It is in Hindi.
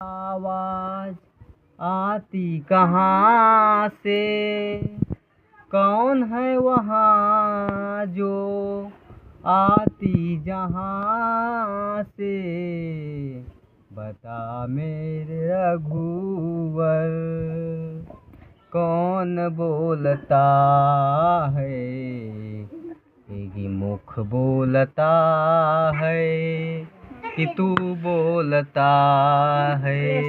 आवाज आती कहाँ से, कौन है वहाँ जो आती जहाँ से, बता मेरे रघुवर कौन बोलता है। एक ही मुख बोलता है कि तू बोलता है।